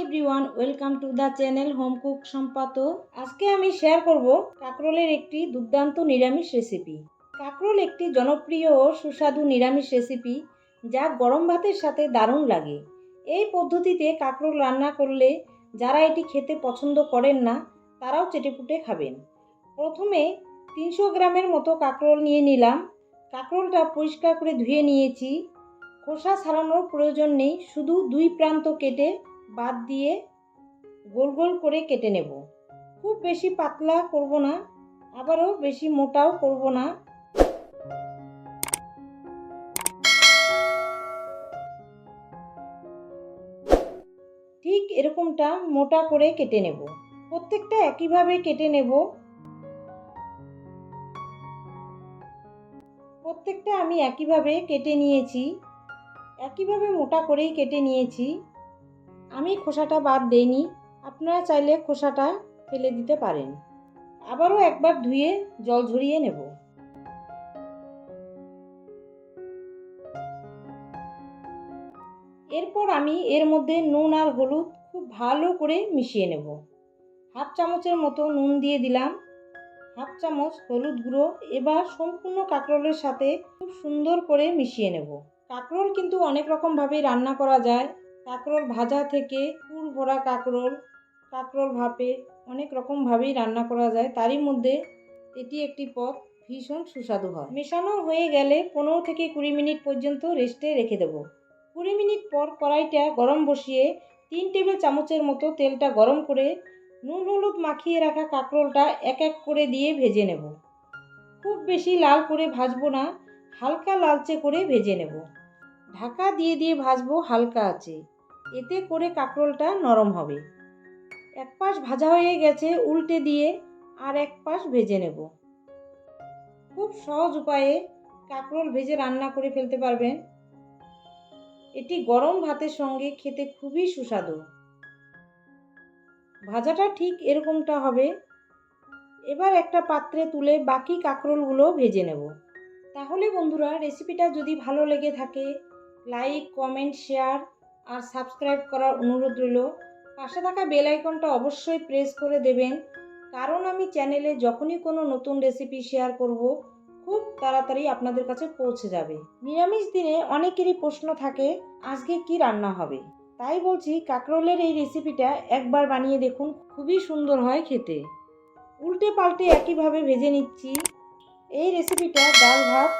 Everyone, welcome to the channel home cook সম্পাত। আজকে আমি শেয়ার করব কাঁকরোলের একটি দুর্দান্ত নিরামিষ রেসিপি। কাঁকরোল একটি জনপ্রিয় ও সুস্বাদু নিরামিষ রেসিপি, যা গরম ভাতের সাথে দারুণ লাগে। এই পদ্ধতিতে কাঁকরোল রান্না করলে যারা এটি খেতে পছন্দ করেন না, তারাও চেটেপুটে খাবেন। প্রথমে 300 গ্রামের মতো কাঁকরোল নিয়ে নিলাম। কাঁকরোলটা পরিষ্কার করে ধুয়ে নিয়েছি। খোসা ছাড়ানোর প্রয়োজন নেই, শুধু দুই প্রান্ত কেটে বাদ দিয়ে গোল গোল করে কেটে নেব। খুব বেশি পাতলা করব না, আবারও বেশি মোটাও করব না। ঠিক এরকমটা মোটা করে কেটে নেব। প্রত্যেকটা একইভাবে কেটে নেব। প্রত্যেকটা আমি একইভাবে কেটে নিয়েছি, একইভাবে মোটা করেই কেটে নিয়েছি। আমি খোসাটা বাদ দেইনি, আপনারা চাইলে খোসাটা ফেলে দিতে পারেন। আবারও একবার ধুয়ে জল ঝরিয়ে নেব। এরপর আমি এর মধ্যে নুন আর হলুদ খুব ভালো করে মিশিয়ে নেব। হাফ চামচের মতো নুন দিয়ে দিলাম, হাফ চামচ হলুদ গুঁড়ো। এবার সম্পূর্ণ কাঁকরোলের সাথে খুব সুন্দর করে মিশিয়ে নেব। কাঁকরোল কিন্তু অনেক রকমভাবেই রান্না করা যায়। কাঁকরোল ভাজা থেকে পুর ভরা কাঁকরোল, কাঁকরোল ভাপে, অনেক রকমভাবেই রান্না করা যায়। তারই মধ্যে এটি একটি পদ, ভীষণ সুস্বাদু হয়। মেশানো হয়ে গেলে 15 থেকে 20 মিনিট পর্যন্ত রেস্টে রেখে দেব। 20 মিনিট পর কড়াইটা গরম বসিয়ে 3 টেবিল চামচের মতো তেলটা গরম করে নুন হলুদ মাখিয়ে রাখা কাঁকরোলটা এক এক করে দিয়ে ভেজে নেব। খুব বেশি লাল করে ভাজবো না, হালকা লালচে করে ভেজে নেব। ঢাকা দিয়ে দিয়ে ভাজবো হালকা আঁচে, এতে করে কাঁকরোলটা নরম হবে। এক পাশ ভাজা হয়ে গেছে, উল্টে দিয়ে আর এক পাশ ভেজে নেব। খুব সহজ উপায়ে কাঁকরোল ভেজে রান্না করে ফেলতে পারবেন। এটি গরম ভাতের সঙ্গে খেতে খুবই সুস্বাদু। ভাজাটা ঠিক এরকমটা হবে। এবার একটা পাত্রে তুলে বাকি কাঁকরোলগুলো ভেজে নেব। তাহলে বন্ধুরা, রেসিপিটা যদি ভালো লেগে থাকে, লাইক, কমেন্ট, শেয়ার আর সাবস্ক্রাইব করার অনুরোধ রইল। পাশে থাকা বেল আইকনটা অবশ্যই প্রেস করে দেবেন, কারণ আমি চ্যানেলে যখনই কোনো নতুন রেসিপি শেয়ার করব, খুব তাড়াতাড়ি আপনাদের কাছে পৌঁছে যাবে। নিরামিষ দিনে অনেকেরই প্রশ্ন থাকে, আজকে কি রান্না হবে। তাই বলছি, কাঁকরোলের এই রেসিপিটা একবার বানিয়ে দেখুন, খুবই সুন্দর হয় খেতে। উল্টে পাল্টে একইভাবে ভেজে নিচ্ছি। এই রেসিপিটা ডাল ভাত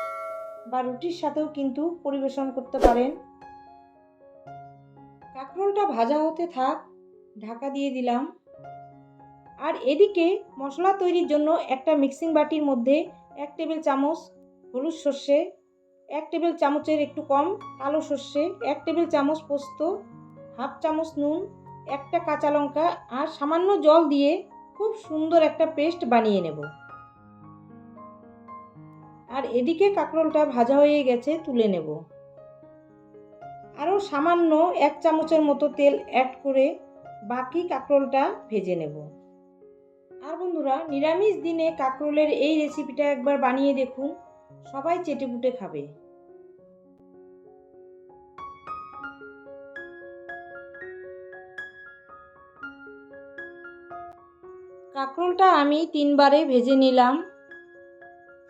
বা রুটির সাথেও কিন্তু পরিবেশন করতে পারেন। কাঁকরোলটা ভাজা হতে থাক, ঢাকা দিয়ে দিলাম। আর এদিকে মশলা তৈরির জন্য একটা মিক্সিং বাটির মধ্যে 1 টেবিল চামচ হলুদ সর্ষে, 1 টেবিল চামচের একটু কম কালো সর্ষে, 1 টেবিল চামচ পোস্ত, হাফ চামচ নুন, একটা কাঁচা লঙ্কা আর সামান্য জল দিয়ে খুব সুন্দর একটা পেস্ট বানিয়ে নেব। আর এদিকে কাঁকরোলটা ভাজা হয়ে গেছে, তুলে নেব। আরও সামান্য 1 চামচের মতো তেল অ্যাড করে বাকি কাঁকরোলটা ভেজে নেব। আর বন্ধুরা, নিরামিষ দিনে কাঁকরোলের এই রেসিপিটা একবার বানিয়ে দেখুন, সবাই চেটেপুটে খাবে। কাঁকরোলটা আমি 3 বারে ভেজে নিলাম।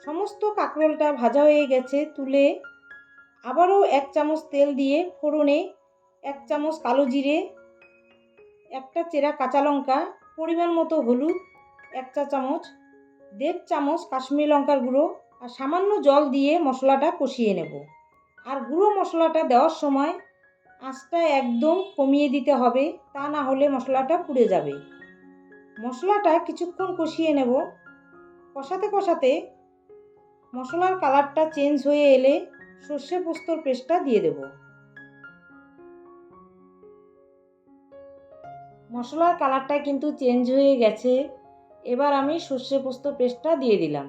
সমস্ত কাঁকরোলটা ভাজা হয়ে গেছে, তুলে আবারও 1 চামচ তেল দিয়ে ফোড়নে 1 চামচ কালো জিরে, একটা চেরা কাঁচা লঙ্কা, পরিমাণ মতো হলুদ 1 চা চামচ, 1.5 চামচ কাশ্মীরি লঙ্কার গুঁড়ো আর সামান্য জল দিয়ে মশলাটা কষিয়ে নেব। আর গুঁড়ো মশলাটা দেওয়ার সময় আঁচটা একদম কমিয়ে দিতে হবে, তা না হলে মশলাটা পুড়ে যাবে। মশলাটা কিছুক্ষণ কষিয়ে নেব। কষাতে কষাতে মশলার কালারটা চেঞ্জ হয়ে এলে সর্ষে পোস্তর পেস্টটা দিয়ে দেব। মশলার কালারটা কিন্তু চেঞ্জ হয়ে গেছে। এবার আমি সর্ষে পোস্ত পেস্টটা দিয়ে দিলাম।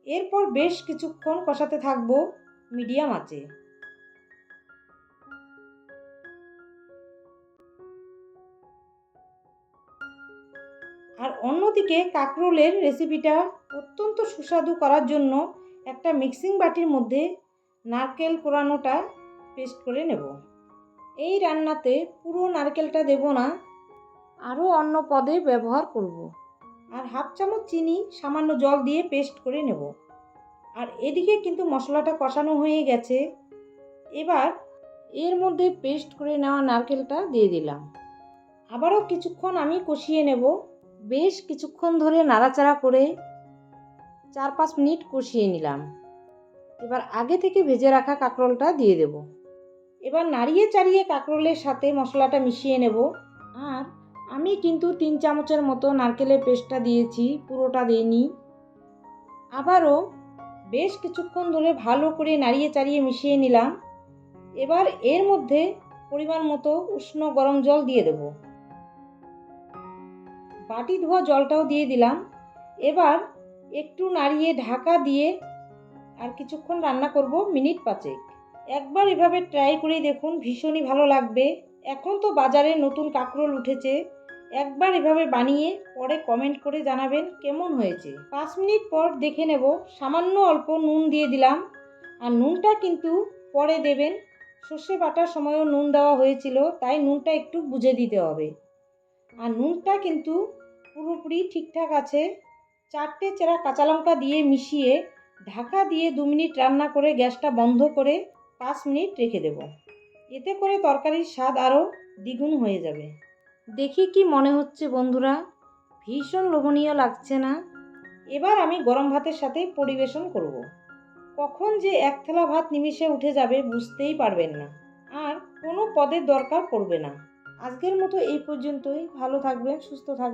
এরপর বেশ কিছুক্ষণ কষাতে থাকবো মিডিয়াম আঁচে। আর অন্যদিকে কাঁকরোলের রেসিপিটা অত্যন্ত সুস্বাদু করার জন্য একটা মিক্সিং বাটির মধ্যে নারকেল কোরানোটা পেস্ট করে নেব। এই রান্নাতে পুরো নারকেলটা দেব না, আরও অন্য পদে ব্যবহার করব। আর হাফ চামচ চিনি সামান্য জল দিয়ে পেস্ট করে নেব। আর এদিকে কিন্তু মশলাটা কষানো হয়ে গেছে। এবার এর মধ্যে পেস্ট করে নেওয়া নারকেলটা দিয়ে দিলাম। আবারও কিছুক্ষণ আমি কষিয়ে নেব। বেশ কিছুক্ষণ ধরে নাড়াচাড়া করে 4-5 মিনিট কষিয়ে নিলাম। এবার আগে থেকে ভেজে রাখা কাঁকরোলটা দিয়ে দেব। এবার নাড়িয়ে চাড়িয়ে কাঁকরোলের সাথে মশলাটা মিশিয়ে নেব। আর আমি কিন্তু 3 চামচের মতো নারকেলের পেস্টটা দিয়েছি, পুরোটা দিইনি। আবারও বেশ কিছুক্ষণ ধরে ভালো করে নাড়িয়ে চাড়িয়ে মিশিয়ে নিলাম। এবার এর মধ্যে পরিমাণ মতো উষ্ণ গরম জল দিয়ে দেব। বাটি ধোয়া জলটাও দিয়ে দিলাম। এবার একটু নাড়িয়ে ঢাকা দিয়ে আর কিছুক্ষণ রান্না করব, মিনিট 5। একবার এভাবে ট্রাই করে দেখুন, ভীষণই ভালো লাগবে। এখন তো বাজারে নতুন কাঁকরোল উঠেছে, একবার এভাবে বানিয়ে পরে কমেন্ট করে জানাবেন কেমন হয়েছে। 5 মিনিট পর দেখে নেব। সামান্য অল্প নুন দিয়ে দিলাম। আর নুনটা কিন্তু পরে দেবেন, সর্ষে বাটার সময়ও নুন দেওয়া হয়েছিল, তাই নুনটা একটু বুঝে দিতে হবে। আর নুনটা কিন্তু পুরোপুরি ঠিকঠাক আছে। 4টে চেরা কাঁচা লঙ্কা দিয়ে মিশিয়ে ঢাকা দিয়ে 2 মিনিট রান্না করে গ্যাসটা বন্ধ করে 5 মিনিট রেখে দেব। এতে করে তরকারির স্বাদ আরও দ্বিগুণ হয়ে যাবে। দেখি কি মনে হচ্ছে বন্ধুরা, ভীষণ লোভনীয় লাগছে না? এবার আমি গরম ভাতের সাথে পরিবেশন করব। কখন যে 1 থালা ভাত নিমিষে উঠে যাবে বুঝতেই পারবেন না, আর কোনো পদের দরকার পড়বে না। আজকের মতো এই পর্যন্তই। ভালো থাকবেন, সুস্থ থাকবেন।